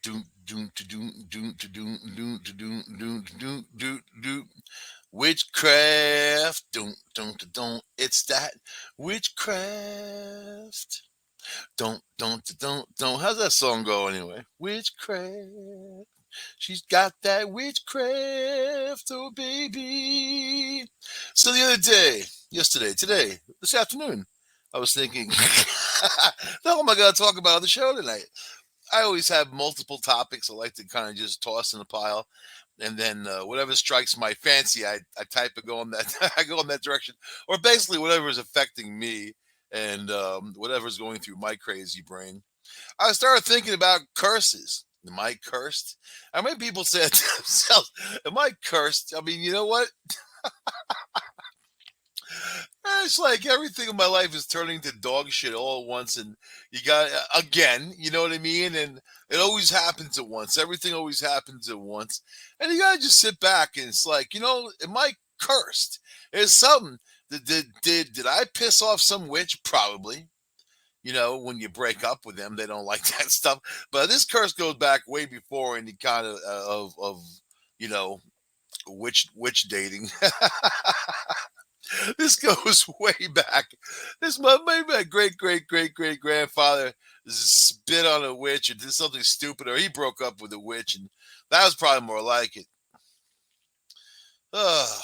Doom, doom, to doom, doom, to doom, doom, to doom, doom, to doom, doom, doom. Witchcraft. Don't, don't, don't. It's that witchcraft. Don't. How's that song go anyway? Witchcraft. She's got that witchcraft, oh baby. So the other day, yesterday, today, this afternoon, I was thinking, the hell am I going to talk about on the show tonight? I always have multiple topics I like to kind of just toss in a pile, and then whatever strikes my fancy, I type and go in that I go in that direction, or basically whatever is affecting me and whatever's going through my crazy brain. I started thinking about curses. Am I cursed? How many people said to themselves, "Am I cursed?" I mean, you know what? It's like everything in my life is turning to dog shit all at once, and you got again, you know what I mean? And it always happens at once. Everything always happens at once, and you gotta just sit back and it's like, am I cursed? Is something. Did I piss off some witch? Probably. When you break up with them, they don't like that stuff. But this curse goes back way before any kind of you know witch dating. This goes way back. Maybe my great grandfather spit on a witch or did something stupid, or he broke up with a witch, and that was probably more like it. Ugh.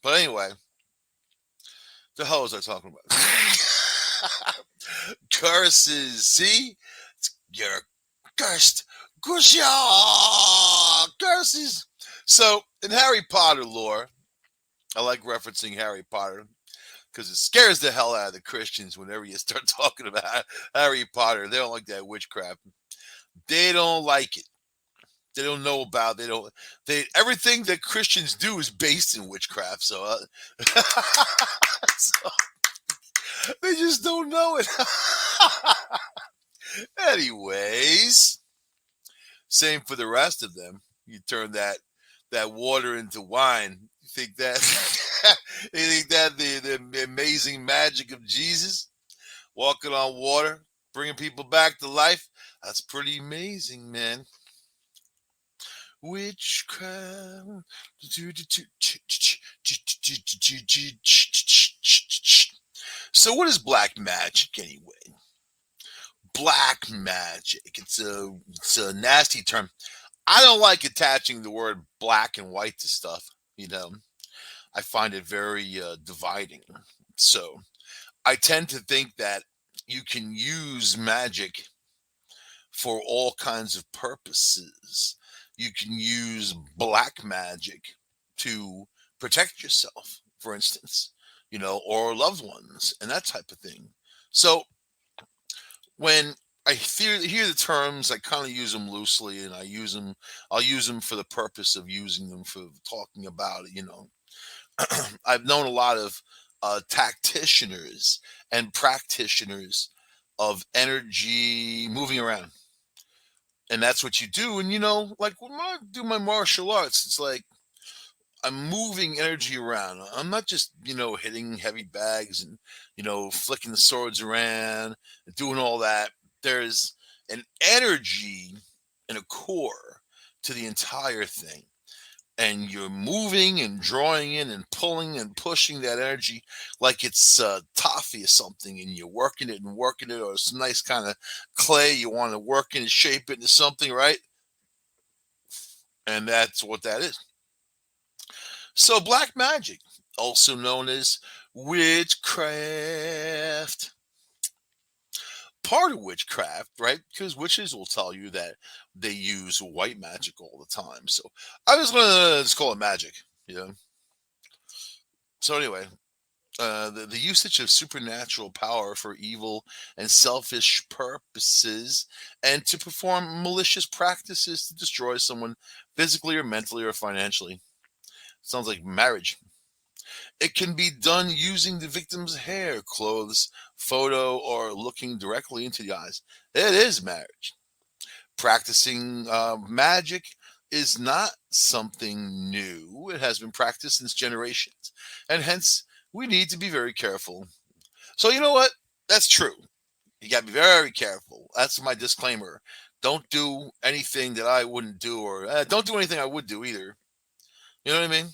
But anyway, the hell was I talking about? Curses. See, you're cursed. Curses. So in Harry Potter lore, I like referencing Harry Potter because it scares the hell out of the Christians whenever you start talking about Harry Potter. They don't like that witchcraft. They don't like it. They don't know about. They don't. They everything that Christians do is based in witchcraft. So, so they just don't know it. Anyways, same for the rest of them. You turn that water into wine. You think that you think that the amazing magic of Jesus walking on water, bringing people back to life? That's pretty amazing, man. Witchcraft. So, what is black magic anyway? Black magic. It's a nasty term. I don't like attaching the word black and white to stuff. You know, I find it very dividing. So I tend to think that you can use magic for all kinds of purposes. You can use black magic to protect yourself, for instance, or loved ones and that type of thing. So when I hear the terms, I kind of use them loosely, and I'll use them for the purpose of using them for talking about it. I've known a lot of tacticianers and practitioners of energy moving around, and that's what you do. And like when I do my martial arts, it's like I'm moving energy around. I'm not just hitting heavy bags and flicking the swords around and doing all that. There's an energy and a core to the entire thing, and you're moving and drawing in and pulling and pushing that energy like it's toffee or something, and you're working it, or some nice kind of clay you want to work in and shape it into something, right? And that's what that is. So black magic, also known as witchcraft, part of witchcraft, right? Because witches will tell you that they use white magic all the time. So I was going to just call it magic, you know. So anyway, the usage of supernatural power for evil and selfish purposes, and to perform malicious practices to destroy someone physically or mentally or financially. Sounds like marriage. It can be done using the victim's hair, clothes, photo, or looking directly into the eyes. It is marriage. Practicing magic is not something new. It has been practiced since generations. And hence, we need to be very careful. So, you know what? That's true. You got to be very careful. That's my disclaimer. Don't do anything that I wouldn't do, or don't do anything I would do either. You know what I mean?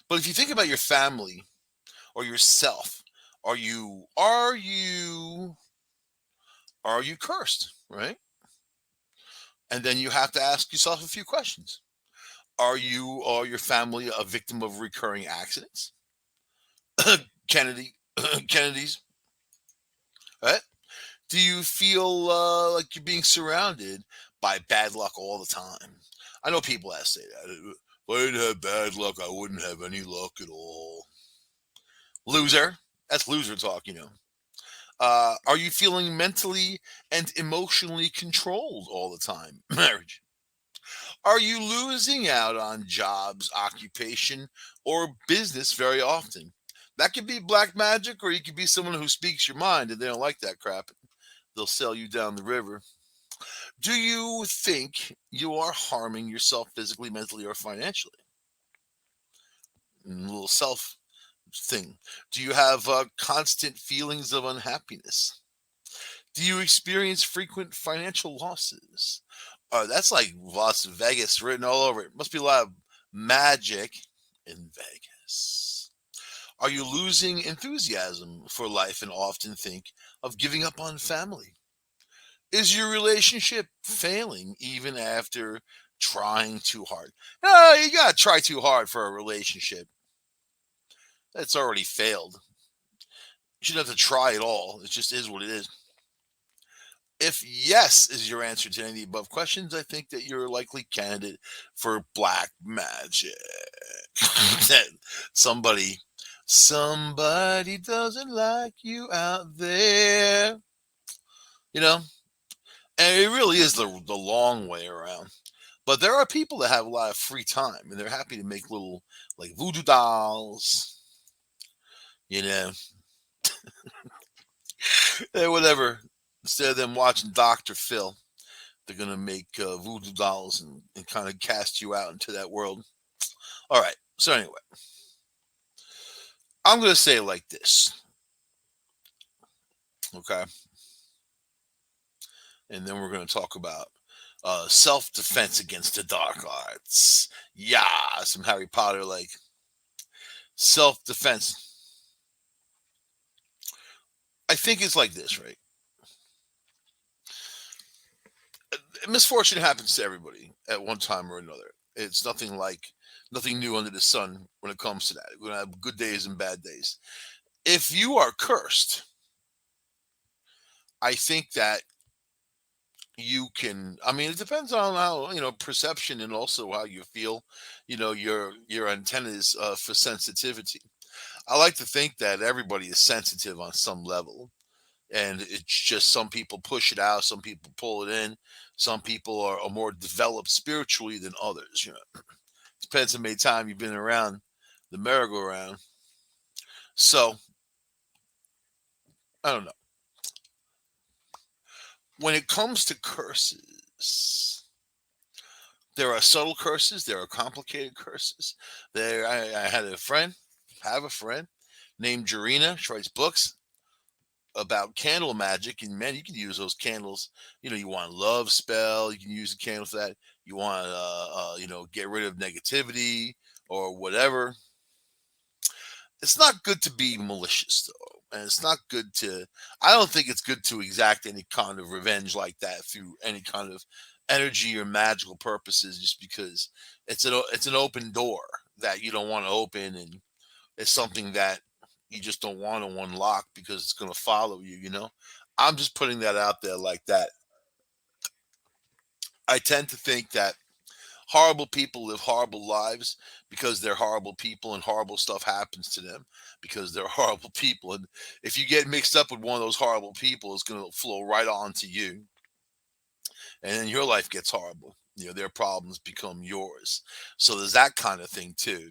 But if you think about your family or yourself, are you cursed, right? And then you have to ask yourself a few questions. Are you or your family a victim of recurring accidents? Kennedy, Kennedy's, right? Do you feel like you're being surrounded by bad luck all the time? I know people that say that. If I didn't have bad luck, I wouldn't have any luck at all. Loser. That's loser talk. Are you feeling mentally and emotionally controlled all the time? Marriage. Are you losing out on jobs, occupation, or business very often? That could be black magic, or you could be someone who speaks your mind and they don't like that crap. They'll sell you down the river. Do you think you are harming yourself physically, mentally, or financially? A little self thing. Do you have constant feelings of unhappiness? Do you experience frequent financial losses? That's like Las Vegas written all over it. Must be a lot of magic in Vegas. Are you losing enthusiasm for life and often think of giving up on family? Is your relationship failing even after trying too hard? No, you gotta try too hard for a relationship. That's already failed. You shouldn't have to try at all. It just is what it is. If yes is your answer to any of the above questions, I think that you're a likely candidate for black magic. That somebody, somebody doesn't like you out there. You know, and it really is the long way around. But there are people that have a lot of free time and they're happy to make little like voodoo dolls, you know, and whatever. Instead of them watching Dr. Phil, they're gonna make voodoo dolls and kind of cast you out into that world. All right. So anyway, I'm gonna say it like this, okay, and then we're gonna talk about self-defense against the dark arts. Yeah, some Harry Potter like self-defense. I think it's like this, right? Misfortune happens to everybody at one time or another. It's nothing new under the sun when it comes to that. We're gonna have good days and bad days. If you are cursed, I think that you can. I mean, it depends on how perception and also how you feel. Your antennas for sensitivity. I like to think that everybody is sensitive on some level, and it's just some people push it out, some people pull it in, some people are more developed spiritually than others. Depends how many time you've been around the merry-go-round. So I don't know. When it comes to curses, there are subtle curses, there are complicated curses. I had have a friend named Jarena. She writes books about candle magic, and man, you can use those candles. You want love spell, you can use the candle for that. You want get rid of negativity or whatever. It's not good to be malicious though, and it's not good to. I don't think it's good to exact any kind of revenge like that through any kind of energy or magical purposes, just because it's an open door that you don't want to open, and it's something that you just don't want to unlock because it's going to follow you. I'm just putting that out there like that. I tend to think that horrible people live horrible lives because they're horrible people and horrible stuff happens to them because they're horrible people. And if you get mixed up with one of those horrible people, it's going to flow right on to you. And then your life gets horrible. Their problems become yours. So there's that kind of thing too.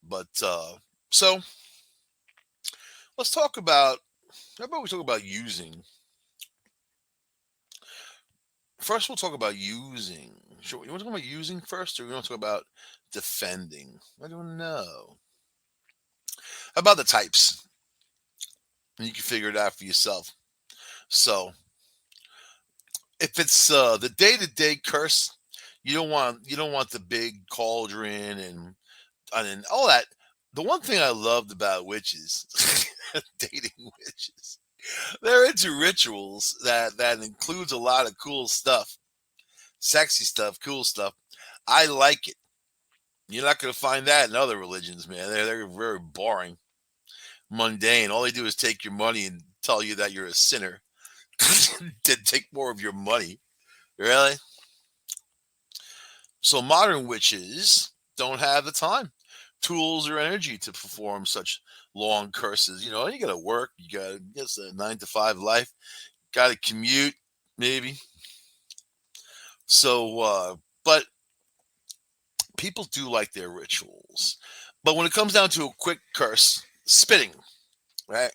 But so let's talk about, how about we talk about using. First, we'll talk about using. Sure, you want to talk about using first, or you want to talk about defending? I don't know. How about the types? And you can figure it out for yourself. So, If it's the day-to-day curse, you don't want the big cauldron and all that. The one thing I loved about witches, dating witches, they're into rituals that includes a lot of cool stuff, sexy stuff, cool stuff. I like it. You're not going to find that in other religions, man. They're very boring, mundane. All they do is take your money and tell you that you're a sinner. To take more of your money. Really? So modern witches don't have the time, tools, or energy to perform such long curses. You got to work. You got it's a 9 to 5 life. Got to commute, maybe. So, but people do like their rituals. But when it comes down to a quick curse, spitting, right?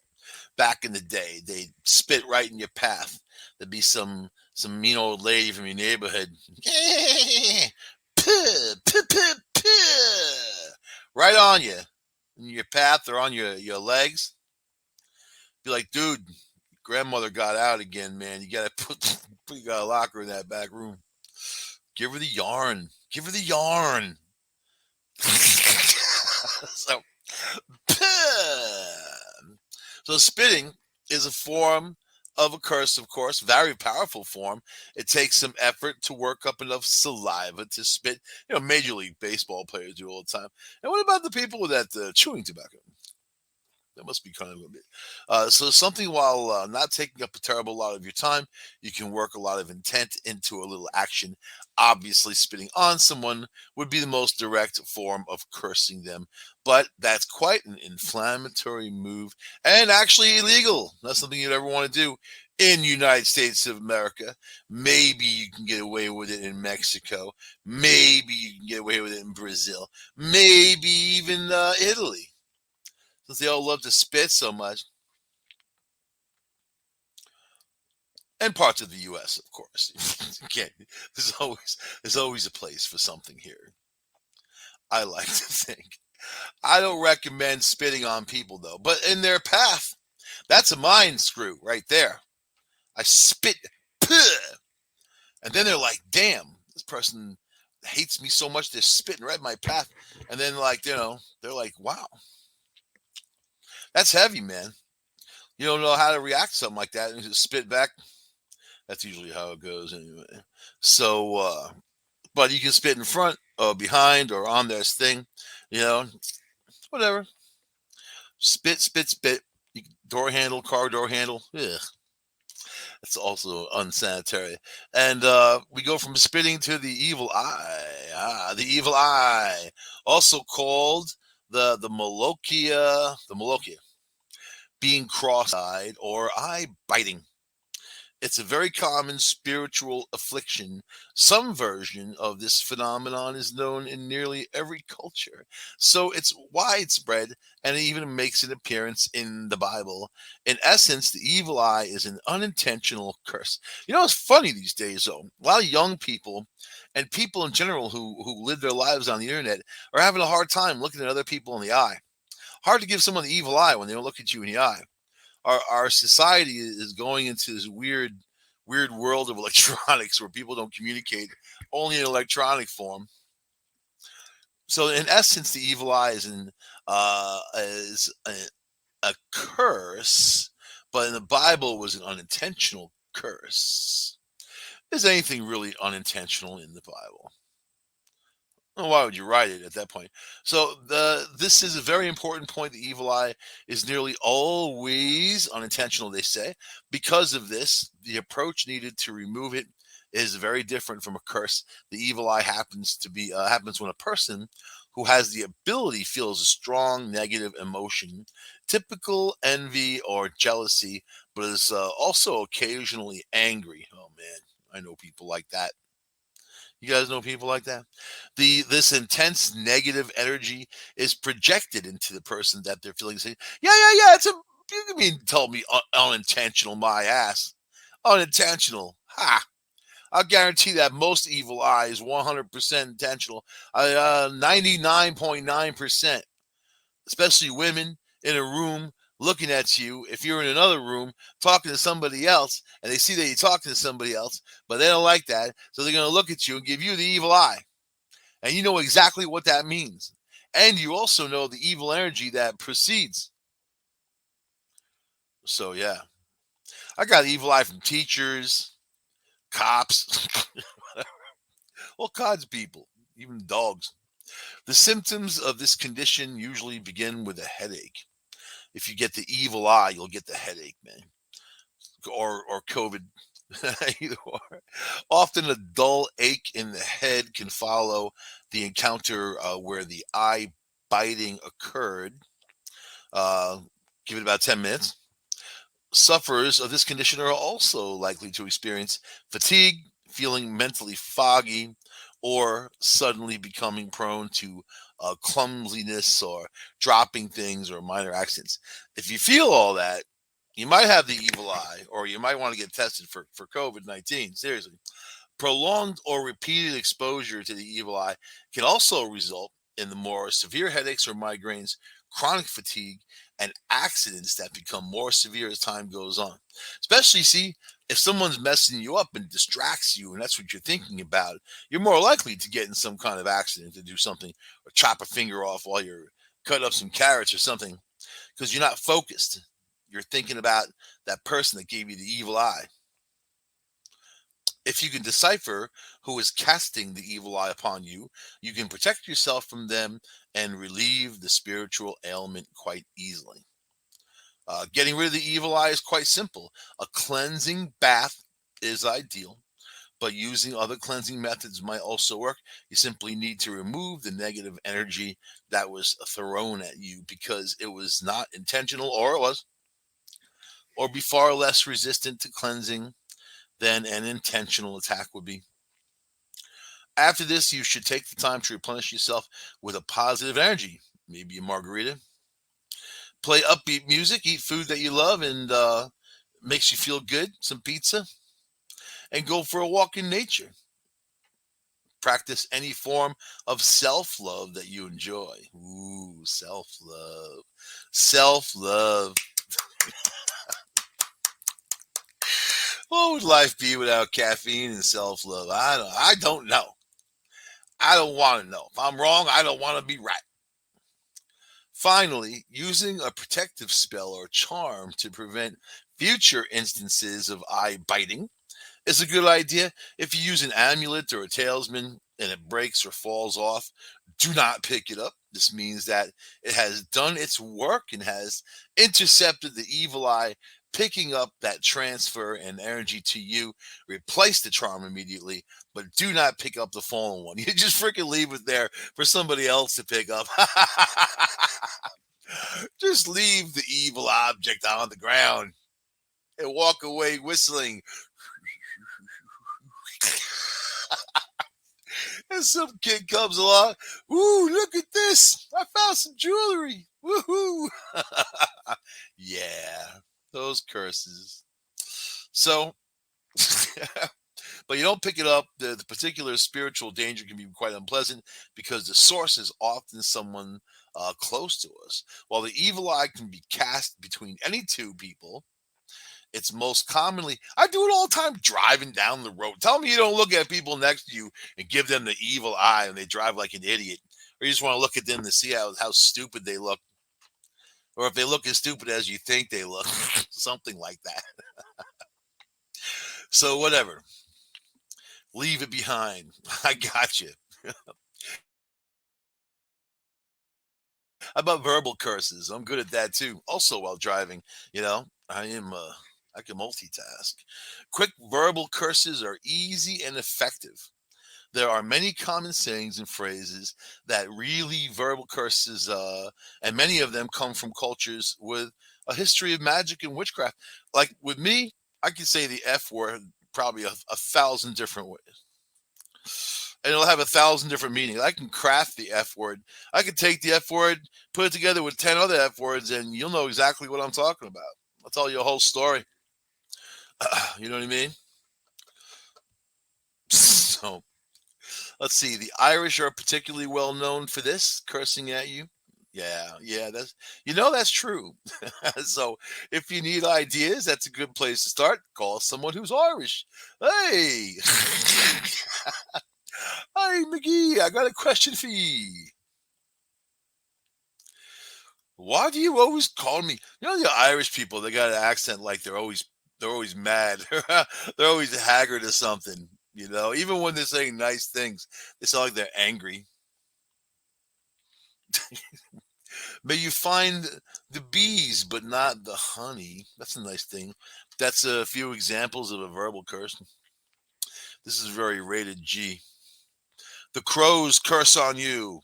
Back in the day, they spit right in your path. There'd be some mean old lady from your neighborhood, puh, puh, puh, puh, right on you, in your path or on your legs. Be like, dude, grandmother got out again, man. You gotta you gotta lock her in that back room. Give her the yarn. Give her the yarn. so, so spitting is a form of a curse, of course, very powerful form. It takes some effort to work up enough saliva to spit. Major League Baseball players do all the time. And what about the people with that chewing tobacco? That must be kind of a bit. So something while not taking up a terrible lot of your time, you can work a lot of intent into a little action. Obviously, spitting on someone would be the most direct form of cursing them, but that's quite an inflammatory move and actually illegal. Not something you'd ever want to do in the United States of America. Maybe you can get away with it in Mexico. Maybe you can get away with it in Brazil. Maybe even Italy, since they all love to spit so much, and parts of the U.S., of course. Again, there's always a place for something here. I like to think. I don't recommend spitting on people though, but in their path, that's a mind screw right there. I spit, puh, and then they're like, "Damn, this person hates me so much they're spitting right in my path," and then they're like, "Wow, that's heavy, man." You don't know how to react to something like that, and you just spit back. That's usually how it goes anyway. So, but you can spit in front or behind or on this thing, you know, whatever. Spit, spit, spit. Door handle, car door handle. Ugh. It's also unsanitary. And we go from spitting to the evil eye. The evil eye, also called the Malokia, being cross-eyed or eye biting. It's a very common spiritual affliction. Some version of this phenomenon is known in nearly every culture. So it's widespread and it even makes an appearance in the Bible. In essence, the evil eye is an unintentional curse. It's funny these days, though. A lot of young people and people in general who live their lives on the internet are having a hard time looking at other people in the eye. Hard to give someone the evil eye when they don't look at you in the eye. Our society is going into this weird world of electronics where people don't communicate only in electronic form. So in essence, the evil eye is a curse, but in the Bible it was an unintentional curse. Is anything really unintentional in the Bible? Well, why would you write it at that point? So this is a very important point. The evil eye is nearly always unintentional, they say. Because of this, the approach needed to remove it is very different from a curse. The evil eye happens when a person who has the ability feels a strong negative emotion, typical envy or jealousy, but is also occasionally angry. Oh man, I know people like that. You guys know people like that? This intense negative energy is projected into the person that they're feeling. Saying, yeah. You can mean told me unintentional, my ass, unintentional. Ha! I'll guarantee that most evil eye is 100% intentional. 99.9%, especially women in a room looking at you if you're in another room talking to somebody else and they see that you're talking to somebody else, but they don't like that. So they're going to look at you and give you the evil eye. And you know exactly what that means. And you also know the evil energy that precedes. So, yeah, I got evil eye from teachers, cops, all kinds of people, even dogs. The symptoms of this condition usually begin with a headache. If you get the evil eye, you'll get the headache, man, or COVID. Either or. Often a dull ache in the head can follow the encounter where the eye biting occurred. Uh, Give it about 10 minutes. Sufferers of this condition are also likely to experience fatigue, feeling mentally foggy, or suddenly becoming prone to clumsiness or dropping things or minor accidents. If you feel all that, you might have the evil eye, or you might want to get tested for COVID-19. Seriously. Prolonged or repeated exposure to the evil eye can also result in the more severe headaches or migraines, chronic fatigue, and accidents that become more severe as time goes on. Especially, see, if someone's messing you up and distracts you, and that's what you're thinking about, you're more likely to get in some kind of accident, to do something or chop a finger off while you're cutting up some carrots or something, because you're not focused. You're thinking about that person that gave you the evil eye. If you can decipher who is casting the evil eye upon you, you can protect yourself from them and relieve the spiritual ailment quite easily. Getting rid of the evil eye is quite simple. A cleansing bath is ideal, but using other cleansing methods might also work. You simply need to remove the negative energy that was thrown at you because it was not intentional, or it was, or be far less resistant to cleansing than an intentional attack would be. After this, you should take the time to replenish yourself with a positive energy. Maybe a margarita. Play upbeat music, eat food that you love and makes you feel good, some pizza, and go for a walk in nature. Practice any form of self love that you enjoy. Ooh, self love. Self love. What would life be without caffeine and self love? I don't know. I don't want to know. If I'm wrong, I don't want to be right. Finally, using a protective spell or charm to prevent future instances of eye biting is a good idea. If you use an amulet or a talisman and it breaks or falls off, do not pick it up. This means that it has done its work and has intercepted the evil eye, picking up that transfer and energy to you. Replace the charm immediately, but do not pick up the fallen one. You just freaking leave it there for somebody else to pick up. Just leave the evil object on the ground and walk away whistling. And some kid comes along. Ooh, look at this. I found some jewelry. Woohoo. Yeah, those curses. So, but you don't pick it up. The particular spiritual danger can be quite unpleasant because the source is often someone close to us. While the evil eye can be cast between any two people, it's most commonly, I do it all the time driving down the road. Tell me you don't look at people next to you and give them the evil eye and they drive like an idiot. Or you just want to look at them to see how stupid they look. Or if they look as stupid as you think they look. Something like that. So whatever. Leave it behind. I got you. How about verbal curses? I'm good at that too. Also while driving, I can multitask. Quick verbal curses are easy and effective. There are many common sayings and phrases that really verbal curses, and many of them come from cultures with a history of magic and witchcraft. Like with me, I can say the F word probably a thousand different ways. And it'll have a thousand different meanings. I can craft the F word. I can take the F word, put it together with 10 other F words, and you'll know exactly what I'm talking about. I'll tell you a whole story. You know what I mean? So let's see. The Irish are particularly well known for this, cursing at you. Yeah, that's true. So if you need ideas, that's a good place to start. Call someone who's Irish. Hey, hi McGee, I got a question for you. Why do you always call me? You know the Irish people, they got an accent like they're always mad. They're always haggard or something. Even when they're saying nice things, they sound like they're angry. May you find the bees, but not the honey. That's a nice thing. That's a few examples of a verbal curse. This is very rated G. The crows curse on you.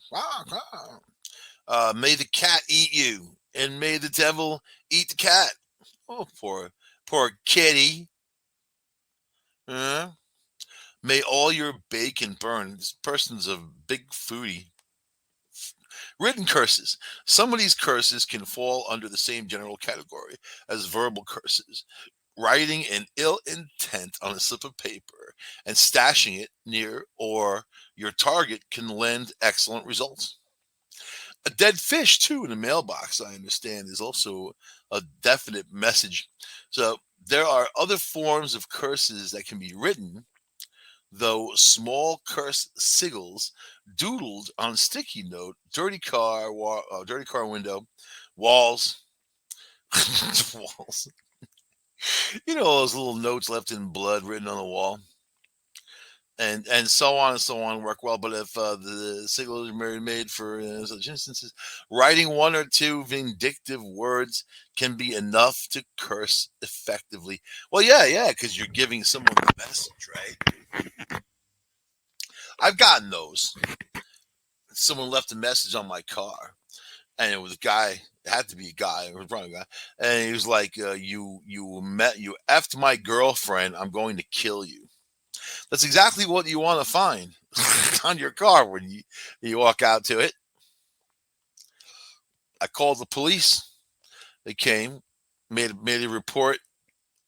May the cat eat you, and may the devil eat the cat. Oh, poor kitty. Uh, may all your bacon burn. This person's a big foodie. Written curses. Some of these curses can fall under the same general category as verbal curses. Writing an ill intent on a slip of paper and stashing it near or your target can lend excellent results. A dead fish, too, in the mailbox, I understand, is also a definite message. So there are other forms of curses that can be written, though small curse sigils doodled on sticky note, dirty car window, walls, walls. Those little notes left in blood written on the wall, and so on and so on work well. But if the signal is made for such instances, writing one or two vindictive words can be enough to curse effectively. Well, yeah, because you're giving someone the message, right? I've gotten those. Someone left a message on my car, and it was a guy. It had to be a guy. It was probably a guy, and he was like, you effed my girlfriend. I'm going to kill you." That's exactly what you want to find on your car when you walk out to it. I called the police. They came, made a report,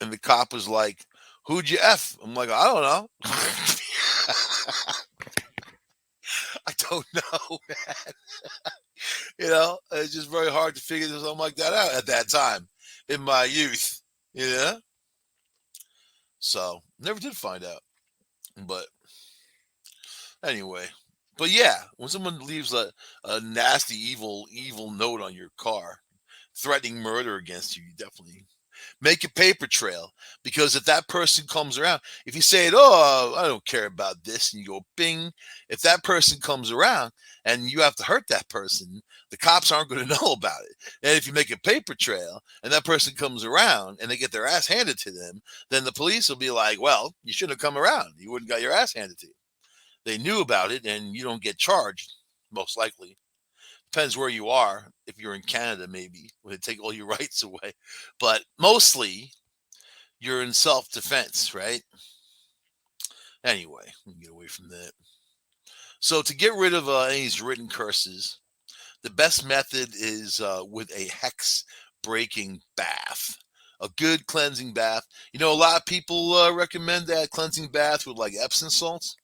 and the cop was like, "Who'd you f?" I'm like, "I don't know. I don't know, man." It's just very hard to figure something like that out at that time in my youth. You know, so never did find out. But anyway, but yeah, when someone leaves a nasty, evil note on your car, threatening murder against you, you definitely make a paper trail, because if that person comes around, if you say, "Oh, I don't care about this," and you go bing, if that person comes around and you have to hurt that person, the cops aren't going to know about it. And if you make a paper trail and that person comes around and they get their ass handed to them, then the police will be like, "Well, you shouldn't have come around. You wouldn't got your ass handed to you." They knew about it and you don't get charged, most likely. Depends where you are. If you're in Canada, maybe they take all your rights away, but mostly you're in self-defense, right? Anyway, we can get away from that. So to get rid of any of these written curses, the best method is with a hex breaking bath. A good cleansing bath. A lot of people recommend that cleansing bath with like Epsom salts.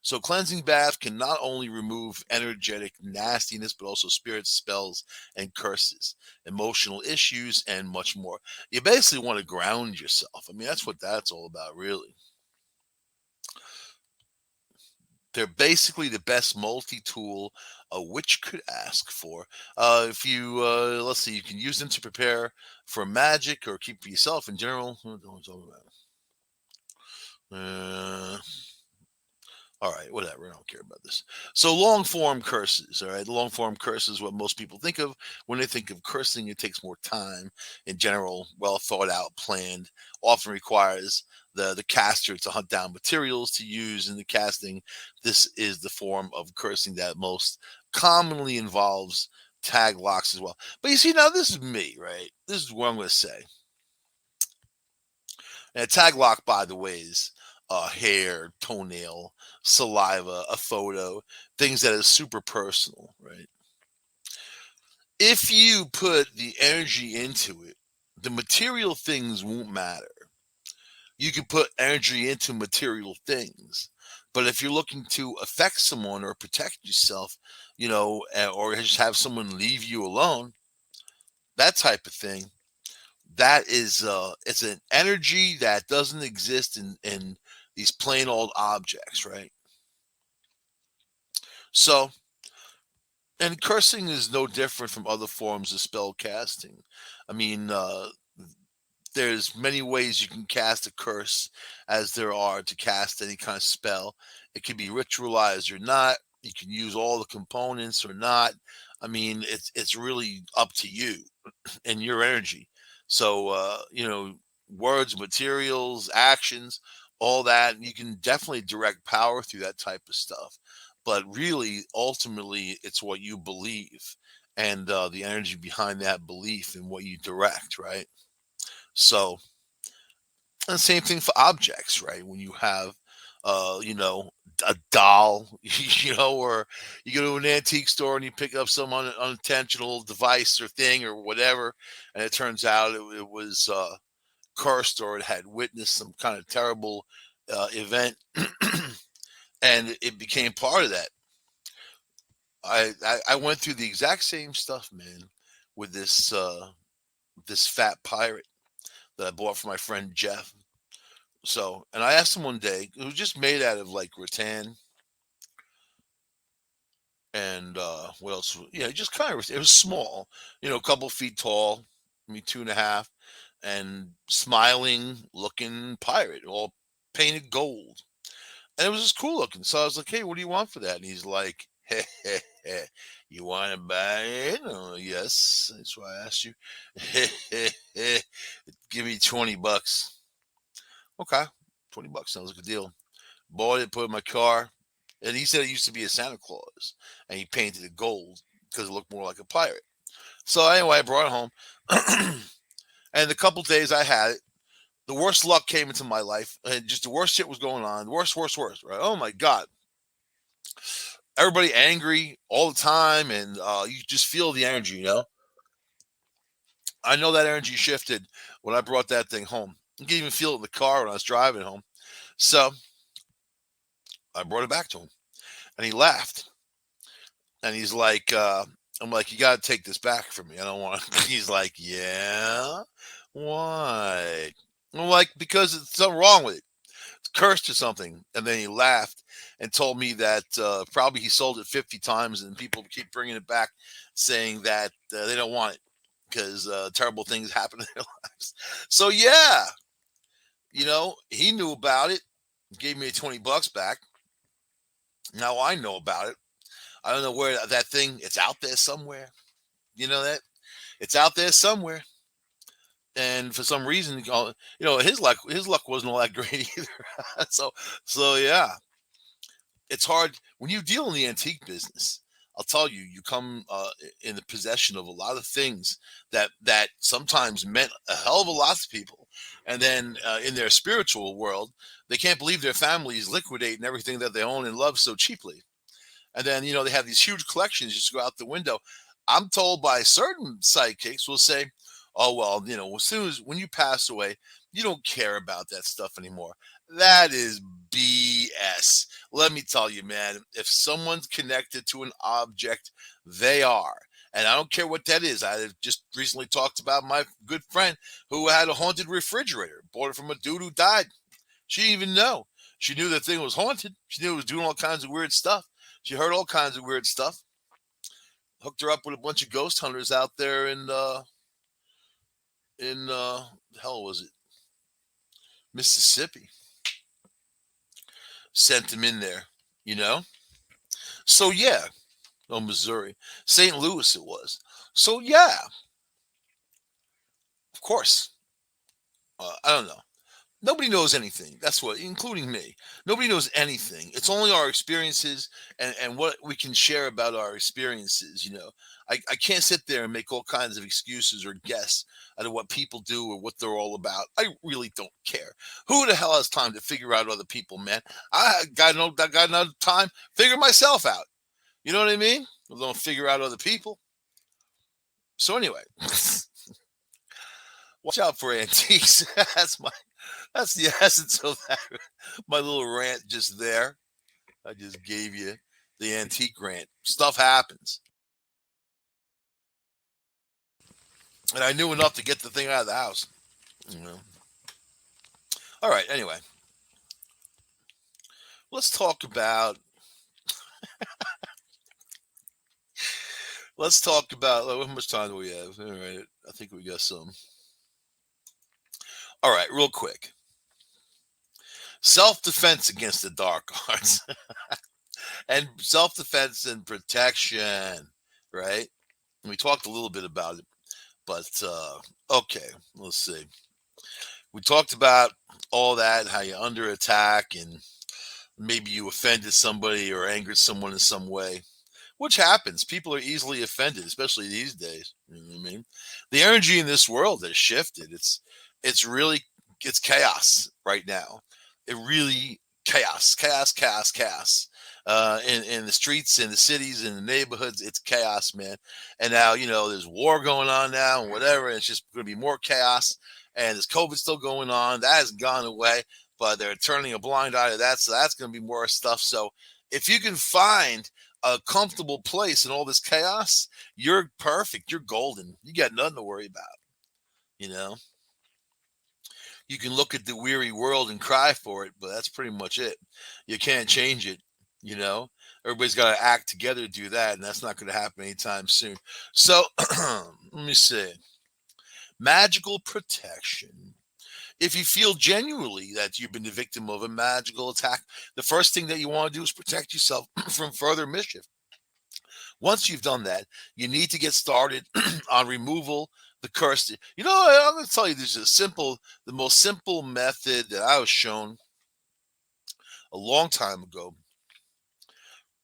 So cleansing bath can not only remove energetic nastiness, but also spirits, spells, and curses, emotional issues, and much more. You basically want to ground yourself. I mean, that's what that's all about, really. They're basically the best multi-tool a witch could ask for. If you let's see, you can use them to prepare for magic or keep for yourself in general. What am I talking about? All right, whatever. I don't care about this. So long form curses. All right, long form curses is what most people think of when they think of cursing. It takes more time. In general, well thought out, planned. Often requires the caster to hunt down materials to use in the casting. This is the form of cursing that most commonly involves tag locks as well. But you see, now this is me, right? This is what I'm going to say. And a tag lock, by the way, is hair, toenail, saliva, a photo, things that is super personal, right? If you put the energy into it, the material things won't matter. You can put energy into material things, But if you're looking to affect someone or protect yourself, or just have someone leave you alone, that type of thing, that is it's an energy that doesn't exist in these plain old objects, right? So, and cursing is no different from other forms of spell casting. I mean, there's many ways you can cast a curse as there are to cast any kind of spell. It can be ritualized or not. You can use all the components or not. I mean, it's really up to you and your energy. So, words, materials, actions, all that, you can definitely direct power through that type of stuff. But really, ultimately, it's what you believe and the energy behind that belief and what you direct, right? So, and same thing for objects, right? When you have, a doll, or you go to an antique store and you pick up some unintentional device or thing or whatever, and it turns out it was cursed or it had witnessed some kind of terrible event, and it became part of that. I went through the exact same stuff, man, with this fat pirate that I bought for my friend Jeff. So, and I asked him one day, it was just made out of like rattan and what else? Yeah, just kind of, it was small, a couple feet tall, maybe 2.5, and smiling looking pirate, all painted gold. And it was just cool looking. So I was like, hey, what do you want for that? And he's like, hey, you want to buy it? Oh, yes. That's why I asked you. Give me $20. Okay. $20 sounds like a deal. Bought it, put it in my car. And he said it used to be a Santa Claus. And he painted it gold because it looked more like a pirate. So anyway, I brought it home. And the couple days I had it, the worst luck came into my life. And just the worst shit was going on. Worst, right? Oh my God. Everybody angry all the time. And you just feel the energy. I know that energy shifted when I brought that thing home. You can even feel it in the car when I was driving home. So I brought it back to him. And he laughed. And he's like, I'm like, you got to take this back from me. I don't want to. He's like, yeah, why? I'm like, because it's something wrong with it. It's cursed or something. And then he laughed and told me that probably he sold it 50 times and people keep bringing it back saying that they don't want it because terrible things happen in their lives. So, yeah, he knew about it, gave me $20 back. Now I know about it. I don't know where that thing, it's out there somewhere. You know that? It's out there somewhere. And for some reason, his luck wasn't all that great either. so yeah, it's hard when you deal in the antique business. I'll tell you, you come in the possession of a lot of things that sometimes meant a hell of a lot to people, and then in their spiritual world, they can't believe their families liquidating everything that they own and love so cheaply. And then, they have these huge collections just go out the window. I'm told by certain psychics will say, oh, well, as soon as when you pass away, you don't care about that stuff anymore. That is BS. Let me tell you, man, if someone's connected to an object, they are. And I don't care what that is. I just recently talked about my good friend who had a haunted refrigerator, bought it from a dude who died. She didn't even know. She knew the thing was haunted. She knew it was doing all kinds of weird stuff. She heard all kinds of weird stuff. Hooked her up with a bunch of ghost hunters out there in the hell was it? Mississippi. Sent them in there, you know? So yeah. Oh, Missouri. St. Louis it was. So yeah, of course. I don't know. Nobody knows anything. That's what, including me. Nobody knows anything. It's only our experiences and what we can share about our experiences. I can't sit there and make all kinds of excuses or guess out of what people do or what they're all about. I really don't care. Who the hell has time to figure out other people, man? I got no time. Figure myself out. You know what I mean? I don't figure out other people. So anyway, watch out for antiques. That's the essence of that. My little rant just there. I just gave you the antique rant. Stuff happens. And I knew enough to get the thing out of the house. You know. All right, anyway. Let's talk about how much time do we have? All right. I think we got some. All right, real quick. Self-defense against the dark arts. And self-defense and protection, right? And we talked a little bit about it, but okay, let's see. We talked about all that, how you're under attack, and maybe you offended somebody or angered someone in some way, which happens. People are easily offended, especially these days. You know what I mean? The energy in this world has shifted. It's really it's chaos right now. It really chaos. In the streets, in the cities, in the neighborhoods, it's chaos, man. And now there's war going on now and whatever. And it's just going to be more chaos. And there's COVID still going on. That hasn't gone away, but they're turning a blind eye to that. So that's going to be more stuff. So if you can find a comfortable place in all this chaos, you're perfect. You're golden. You got nothing to worry about. You know, you can look at the weary world and cry for it, but that's pretty much it. You can't change it. You know, everybody's got to act together to do that, and that's not going to happen anytime soon. So let me see. Magical protection. If you feel genuinely that you've been the victim of a magical attack, the first thing that you want to do is protect yourself from further mischief. Once you've done that, you need to get started on removal the curse. I'm going to tell you there's the most simple method that I was shown a long time ago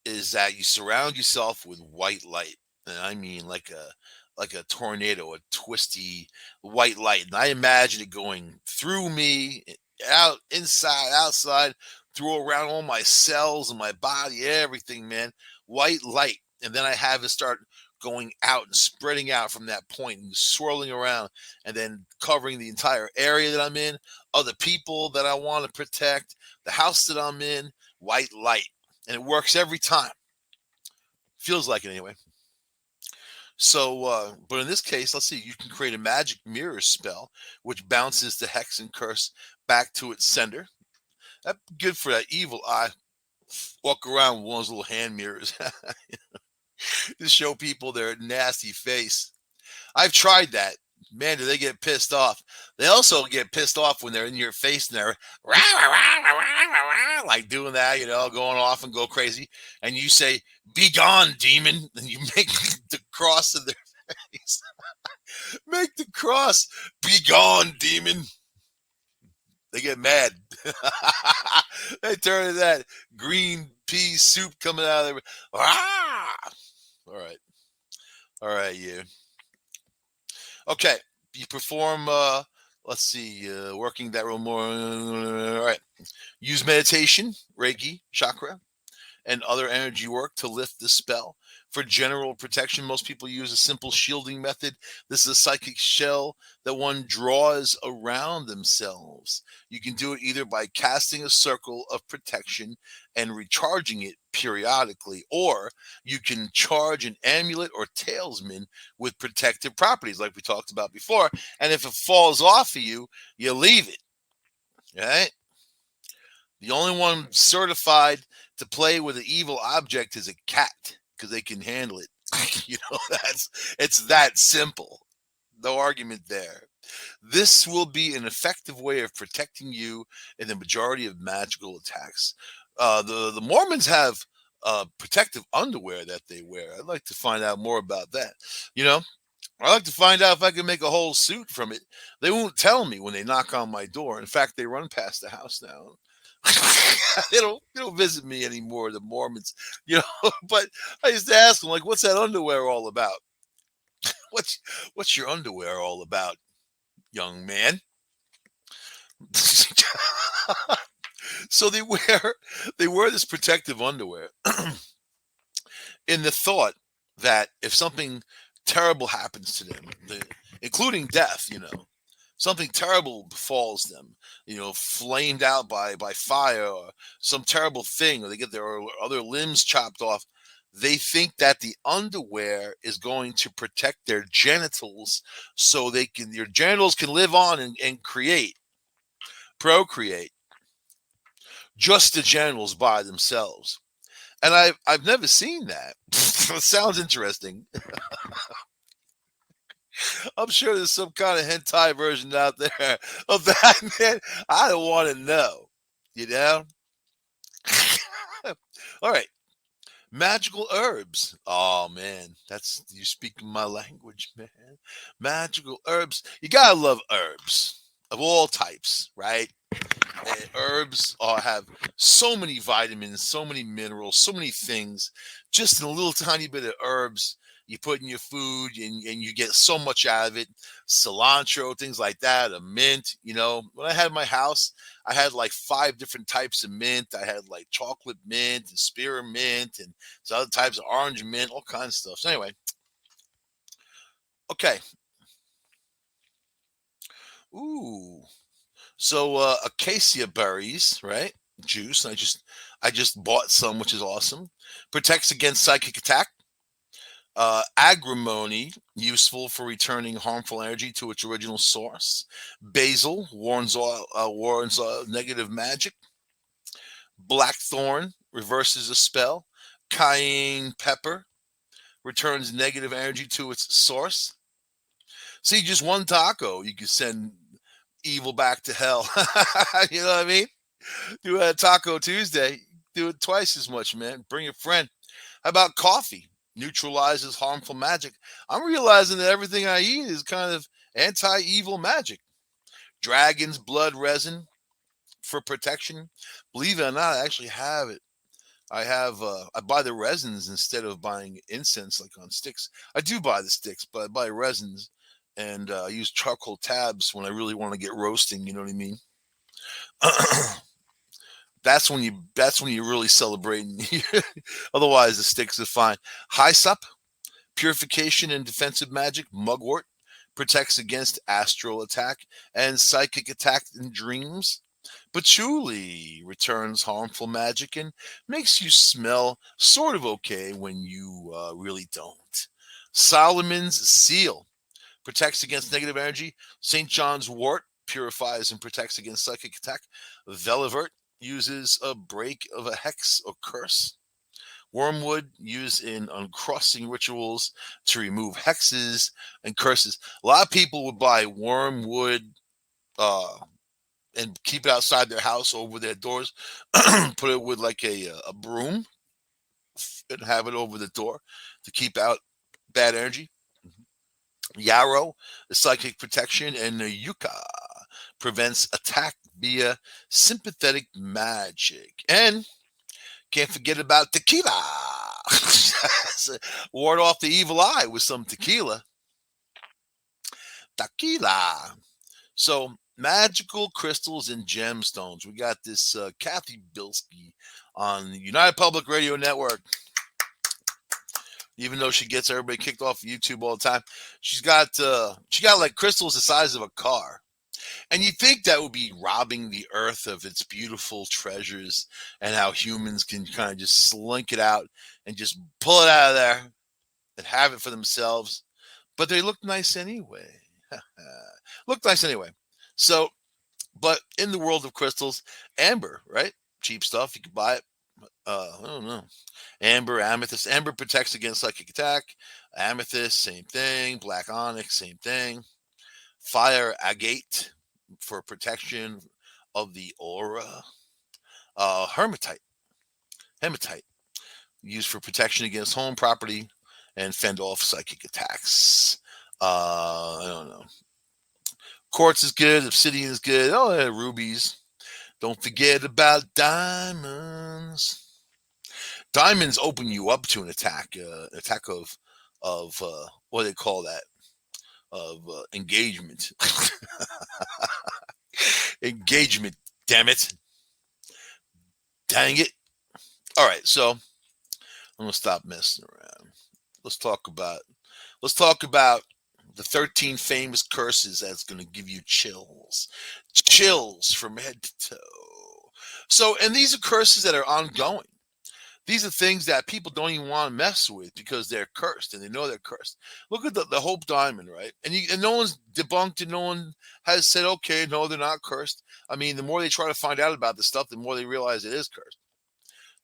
is that you surround yourself with white light. And I mean like a tornado, a twisty white light. And I imagine it going through me, out, inside, outside, through around all my cells and my body, everything, man. White light. And then I have it start going out and spreading out from that point and swirling around and then covering the entire area that I'm in, other people that I want to protect, the house that I'm in, white light. And it works every time. Feels like it anyway. So, but in this case, let's see, you can create a magic mirror spell, which bounces the hex and curse back to its sender. That's good for that evil eye. Walk around with one of those little hand mirrors to show people their nasty face. I've tried that. Man, do they get pissed off. They also get pissed off when they're in your face and they're rah, rah, rah, rah, rah, rah, like doing that, going off and go crazy. And you say, "Be gone, demon." And you make the cross in their face. Make the cross. "Be gone, demon." They get mad. They turn to that green pea soup coming out of their. Ah! All right. All right, you. Okay. You perform, let's see, working that real more. All right. Use meditation, Reiki, chakra, and other energy work to lift the spell. For general protection, most people use a simple shielding method. This is a psychic shell that one draws around themselves. You can do it either by casting a circle of protection and recharging it periodically, or you can charge an amulet or talisman with protective properties, like we talked about before. And if it falls off of you, you leave it. Right? The only one certified to play with an evil object is a cat because they can handle it. It's that simple. No argument there. This will be an effective way of protecting you in the majority of magical attacks. The Mormons have protective underwear that they wear. I'd like to find out more about that. I'd like to find out if I can make a whole suit from it. They won't tell me when they knock on my door. In fact, they run past the house now. they don't visit me anymore, the Mormons, but I used to ask them, like, what's that underwear all about? What's your underwear all about, young man? So they wear this protective underwear in the thought that if something terrible happens to them, including death, something terrible befalls them, flamed out by fire, or some terrible thing, or they get their other limbs chopped off, they think that the underwear is going to protect their genitals, so your genitals can live on and procreate, just the genitals by themselves. And I've never seen that. It sounds interesting. I'm sure there's some kind of hentai version out there of that, man. I don't want to know. You know? All right. Magical herbs. Oh man, that's you speaking my language, man. Magical herbs. You gotta love herbs of all types, right? And herbs have so many vitamins, so many minerals, so many things. Just in a little tiny bit of herbs you put in your food, and you get so much out of it. Cilantro, things like that, a mint. When I had my house, I had like 5 different types of mint. I had like chocolate mint and spearmint and some other types of orange mint, all kinds of stuff. So anyway, okay. Ooh. So acacia berries, right? Juice. I just bought some, which is awesome. Protects against psychic attack. Agrimony, useful for returning harmful energy to its original source. Basil warns negative magic. Blackthorn reverses a spell. Cayenne pepper returns negative energy to its source. See, just one taco, you can send evil back to hell. You know what I mean? Do a Taco Tuesday. Do it twice as much, man. Bring a friend. How about coffee? Neutralizes harmful magic. I'm realizing that everything I eat is kind of anti-evil magic. Dragon's blood resin for protection. Believe it or not, I actually have it. I buy the resins instead of buying incense like on sticks. I do buy the sticks, but I buy resins, and I use charcoal tabs when I really want to get roasting. You know what I mean? That's when you really celebrating. Otherwise, the sticks are fine. Hyssop, purification and defensive magic. Mugwort protects against astral attack and psychic attack in dreams. Patchouli returns harmful magic and makes you smell sort of okay when you really don't. Solomon's seal protects against negative energy. St. John's wort purifies and protects against psychic attack. Velivert uses a break of a hex or curse. Wormwood used in uncrossing rituals to remove hexes and curses. A lot of people would buy wormwood uh, and keep it outside their house over their doors. Put it with like a broom and have it over the door to keep out bad energy. Yarrow, the psychic protection, and the yucca prevents attack via sympathetic magic. And can't forget about tequila. Ward off the evil eye with some tequila. Tequila. So, magical crystals and gemstones. We got this Kathy Bilski on the United Public Radio Network. Even though she gets everybody kicked off YouTube all the time, she got like crystals the size of a car. And you think that would be robbing the earth of its beautiful treasures, and how humans can kind of just slink it out and just pull it out of there and have it for themselves. But they look nice anyway. Look nice anyway. So, but in the world of crystals, amber, right? Cheap stuff. You can buy it. I don't know. Amber, amethyst. Amber protects against psychic attack. Amethyst, same thing. Black onyx, same thing. Fire agate for protection of the aura. Hematite, used for protection against home property and fend off psychic attacks. I don't know. Quartz is good. Obsidian is good. Oh, yeah, rubies. Don't forget about diamonds. Diamonds open you up to an attack of what do they call that? Of engagement. Engagement, damn it. Dang it. All right, so I'm gonna stop messing around. Let's talk about The 13 famous curses that's going to give you chills. Chills from head to toe. So, and these are curses that are ongoing. These are things that people don't even want to mess with because they're cursed and they know they're cursed. Look at the Hope Diamond, right? And no one's debunked it. No one has said, okay, no, they're not cursed. I mean, the more they try to find out about this stuff, the more they realize it is cursed.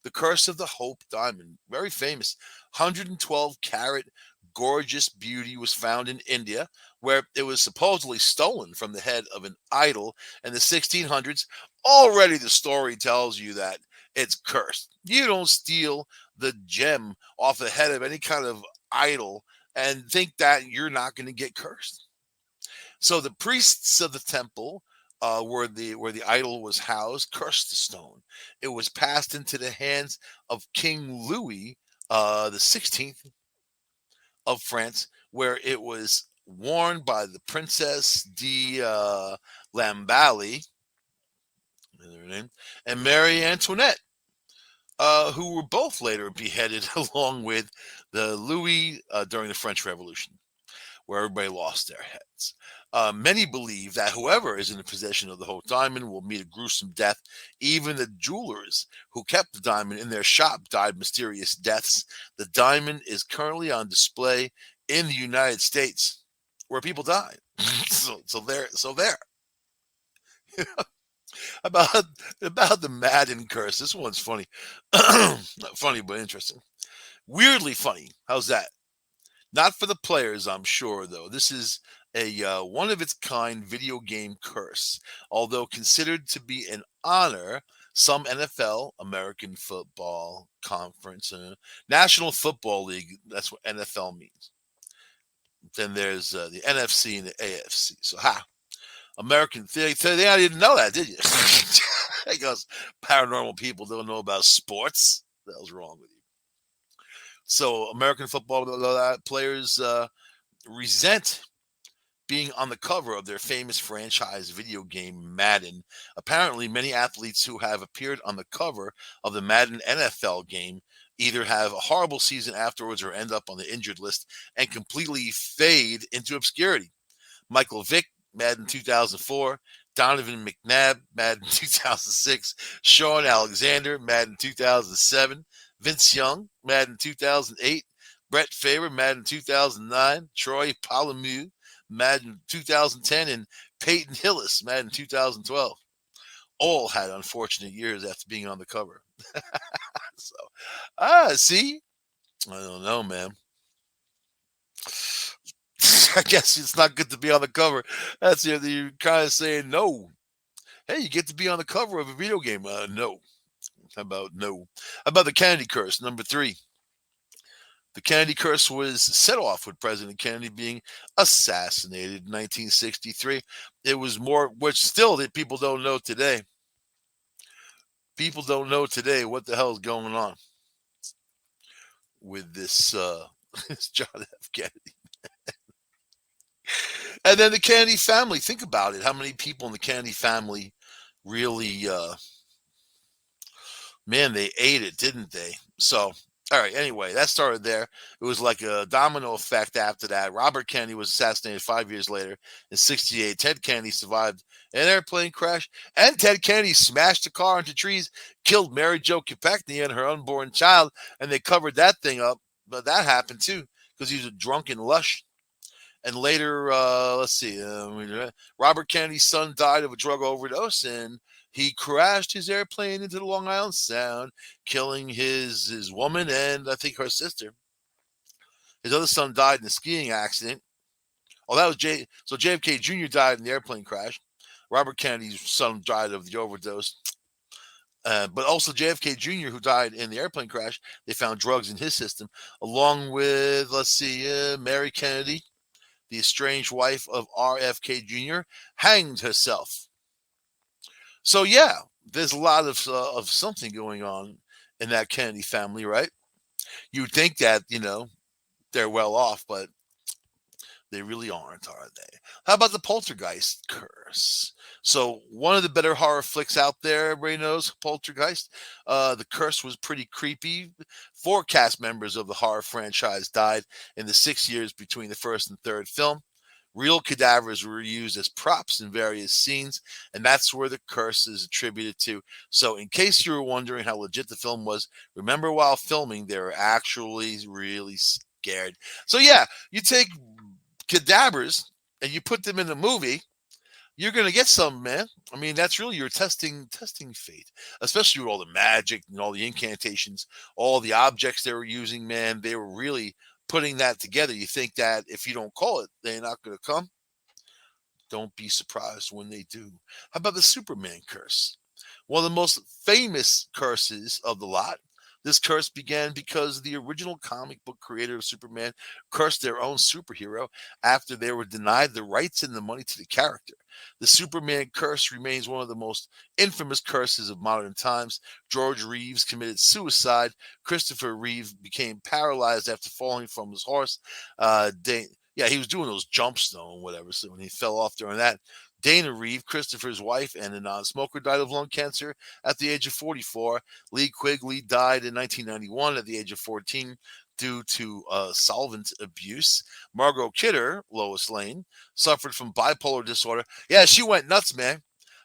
The Curse of the Hope Diamond, very famous. 112 carat gorgeous beauty was found in India, where it was supposedly stolen from the head of an idol in the 1600s. Already the story tells you that it's cursed. You don't steal the gem off the head of any kind of idol and think that you're not going to get cursed. So the priests of the temple, where the idol was housed, cursed the stone. It was passed into the hands of King Louis the 16th of France, where it was worn by the Princess de Lamballe, her name, and Marie Antoinette, who were both later beheaded along with the Louis during the French Revolution, where everybody lost their heads. Many believe that whoever is in the possession of the Hope Diamond will meet a gruesome death. Even the jewelers who kept the diamond in their shop died mysterious deaths. The diamond is currently on display in the United States, where people die. so there. about about the Madden curse. This one's funny, not funny but interesting. Weirdly funny. How's that? Not for the players, I'm sure, though. This is a one of its kind video game curse. Although considered to be an honor, some NFL, American Football Conference, National Football League, that's what NFL means. Then there's the NFC and the AFC. So, American Theory. I didn't know that, did you? Because paranormal people don't know about sports. What the hell's wrong with you? So, American football players resent being on the cover of their famous franchise video game Madden. Apparently, many athletes who have appeared on the cover of the Madden NFL game either have a horrible season afterwards or end up on the injured list and completely fade into obscurity. Michael Vick, Madden 2004, Donovan McNabb, Madden 2006, Sean Alexander, Madden 2007, Vince Young, Madden 2008, Brett Favre, Madden 2009, Troy Polamalu, Madden 2010, and Peyton Hillis, Madden 2012. All had unfortunate years after being on the cover. So, see? I don't know, man. I guess it's not good to be on the cover. That's the you're kind of saying no. Hey, you get to be on the cover of a video game. No. How about no? How about the Kennedy curse? Number 3. The Kennedy curse was set off with President Kennedy being assassinated in 1963. It was more, which still that people don't know today. People don't know today what the hell is going on with this, this John F. Kennedy. And then the Kennedy family. Think about it. How many people in the Kennedy family really, man, they ate it, didn't they? So, all right. Anyway, that started there. It was like a domino effect after that. Robert Kennedy was assassinated 5 years later in 1968. Ted Kennedy survived an airplane crash. And Ted Kennedy smashed the car into trees, killed Mary Jo Kopechne and her unborn child. And they covered that thing up. But that happened too because he was a drunken lush. And later, let's see, Robert Kennedy's son died of a drug overdose, and he crashed his airplane into the Long Island Sound, killing his woman and I think her sister. His other son died in a skiing accident. Oh, that was So JFK Jr. died in the airplane crash. Robert Kennedy's son died of the overdose. But also JFK Jr., who died in the airplane crash, they found drugs in his system, along with, let's see, Mary Kennedy, the estranged wife of RFK Jr., hanged herself. So yeah, there's a lot of something going on in that Kennedy family, right? You'd think that they're well off, but they really aren't, are they? How about the Poltergeist curse? So one of the better horror flicks out there, everybody knows Poltergeist. The curse was pretty creepy. 4 cast members of the horror franchise died in the 6 years between the first and third film. Real cadavers were used as props in various scenes, and that's where the curse is attributed to. So, in case you were wondering how legit the film was, remember while filming, they were actually really scared. So, yeah, you take cadavers and you put them in a movie, you're gonna get some, man. I mean, that's really your testing fate, especially with all the magic and all the incantations, all the objects they were using, man. They were really putting that together. You think that if you don't call it, they're not gonna come? Don't be surprised when they do. How about the Superman curse? One of the most famous curses of the lot. This curse began because the original comic book creator of Superman cursed their own superhero after they were denied the rights and the money to the character. The Superman curse remains one of the most infamous curses of modern times. George Reeves committed suicide. Christopher Reeve became paralyzed after falling from his horse. Yeah, he was doing those jumps though, and whatever. So when he fell off during that, Dana Reeve, Christopher's wife and a non-smoker, died of lung cancer at the age of 44. Lee Quigley died in 1991 at the age of 14 due to solvent abuse. Margot Kidder, Lois Lane, suffered from bipolar disorder. Yeah, she went nuts, man.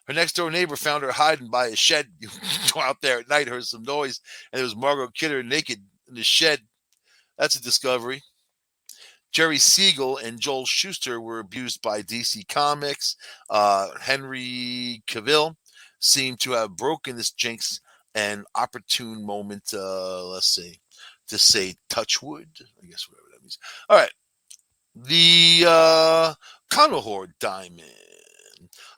Her next door neighbor found her hiding by a shed. Go out there at night, heard some noise, and it was Margot Kidder naked in the shed. That's a discovery. Jerry Siegel and Joel Schuster were abused by DC Comics. Henry Cavill seemed to have broken this jinx an opportune moment, let's see, to say touch wood, I guess whatever that means. All right. The Conahor Diamond.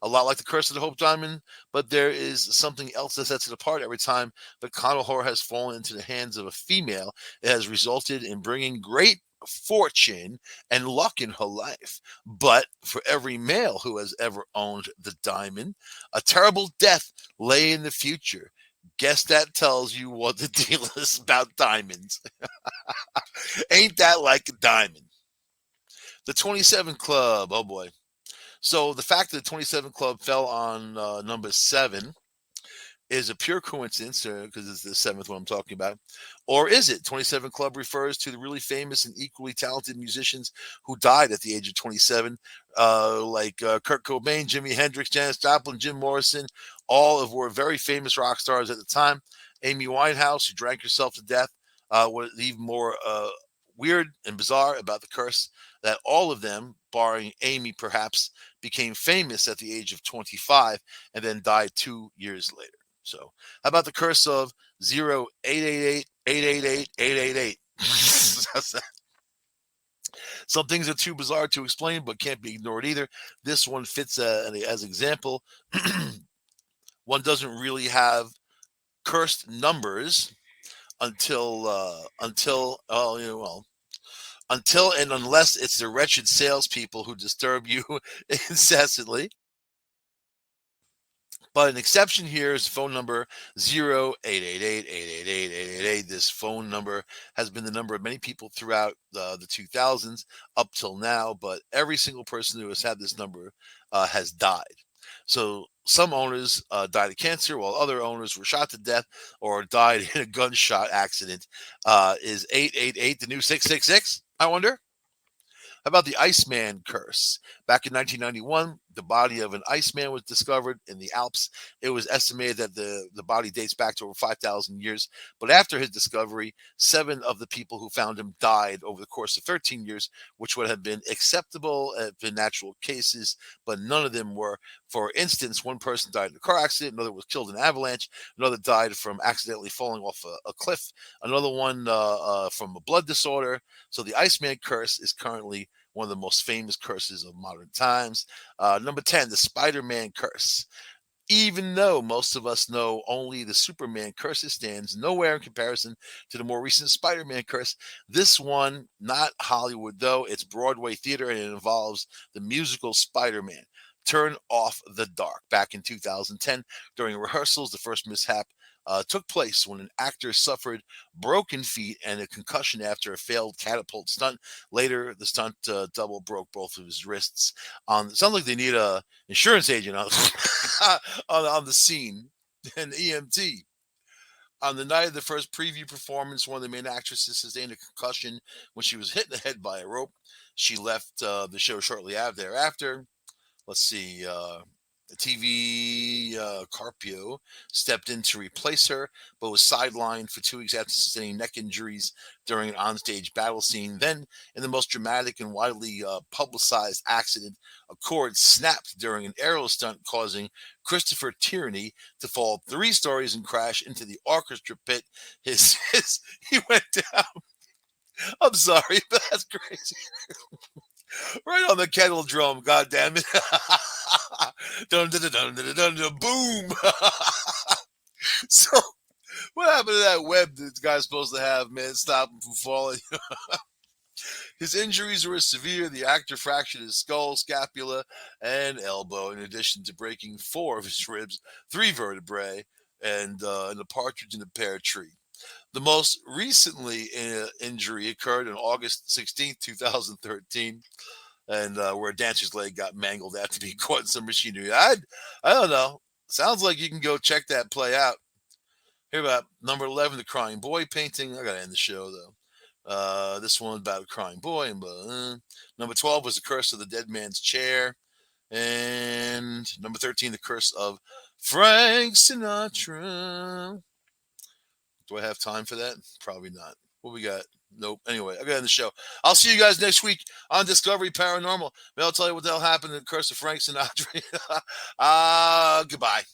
A lot like the Curse of the Hope Diamond, but there is something else that sets it apart. Every time the Conahor has fallen into the hands of a female, it has resulted in bringing great fortune and luck in her life. But for every male who has ever owned the diamond, a terrible death lay in the future. Guess that tells you what the deal is about diamonds. Ain't that like a diamond? The 27 Club. Oh boy. So the fact that the 27 Club fell on number 7 is a pure coincidence because it's the seventh one I'm talking about. Or is it? 27 Club refers to the really famous and equally talented musicians who died at the age of 27, like Kurt Cobain, Jimi Hendrix, Janis Joplin, Jim Morrison, all of were very famous rock stars at the time. Amy Winehouse, who drank herself to death, what even more weird and bizarre about the curse that all of them, barring Amy perhaps, became famous at the age of 25 and then died 2 years later. So, how about the curse of 0888 Some things are too bizarre to explain, but can't be ignored either. This one fits as example. One doesn't really have cursed numbers until and unless it's the wretched salespeople who disturb you incessantly. But an exception here is phone number 0888 This phone number has been the number of many people throughout the 2000s up till now, but every single person who has had this number has died. So some owners died of cancer, while other owners were shot to death or died in a gunshot accident. Is 888 the new 666? I wonder. How about the Iceman curse? Back in 1991, the body of an Iceman was discovered in the Alps. It was estimated that the body dates back to over 5,000 years. But after his discovery, 7 of the people who found him died over the course of 13 years, which would have been acceptable in natural cases, but none of them were. For instance, one person died in a car accident, another was killed in an avalanche, another died from accidentally falling off a cliff, another one from a blood disorder. So the Iceman curse is currently one of the most famous curses of modern times. Number 10, the Spider-Man curse. Even though most of us know only the Superman curse, it stands nowhere in comparison to the more recent Spider-Man curse. This one, not Hollywood though, it's Broadway theater and it involves the musical Spider-Man. Turn Off the Dark. Back in 2010, during rehearsals, the first mishap took place when an actor suffered broken feet and a concussion after a failed catapult stunt. Later, the stunt double broke both of his wrists. Sounds like they need a insurance agent on, on the scene, an EMT. On the night of the first preview performance, one of the main actresses sustained a concussion when she was hit in the head by a rope. She left the show shortly thereafter. Let's see. TV Carpio stepped in to replace her, but was sidelined for 2 weeks after sustaining neck injuries during an onstage battle scene. Then, in the most dramatic and widely publicized accident, a cord snapped during an aerial stunt, causing Christopher Tierney to fall 3 stories and crash into the orchestra pit. He went down. I'm sorry, but that's crazy. Right on the kettle drum, god damn it. Dun, dun, dun, dun, dun, dun, dun, boom. So what happened to that web that the guy's supposed to have, man? Stop him from falling. His injuries were severe. The actor fractured his skull, scapula, and elbow, in addition to breaking 4 of his ribs, 3 vertebrae, and a partridge in a pear tree. The most recently injury occurred on August 16th, 2013, and where a dancer's leg got mangled after being caught in some machinery. I don't know. Sounds like you can go check that play out. Here about number 11, the crying boy painting. I gotta end the show though. This one about a crying boy. And number 12 was the curse of the dead man's chair, and number 13, the curse of Frank Sinatra. Do I have time for that? Probably not. What we got? Nope. Anyway, I got to end the show. I'll see you guys next week on Discovery Paranormal. Maybe I'll tell you what the hell happened in the curse of Frank Sinatra. Goodbye.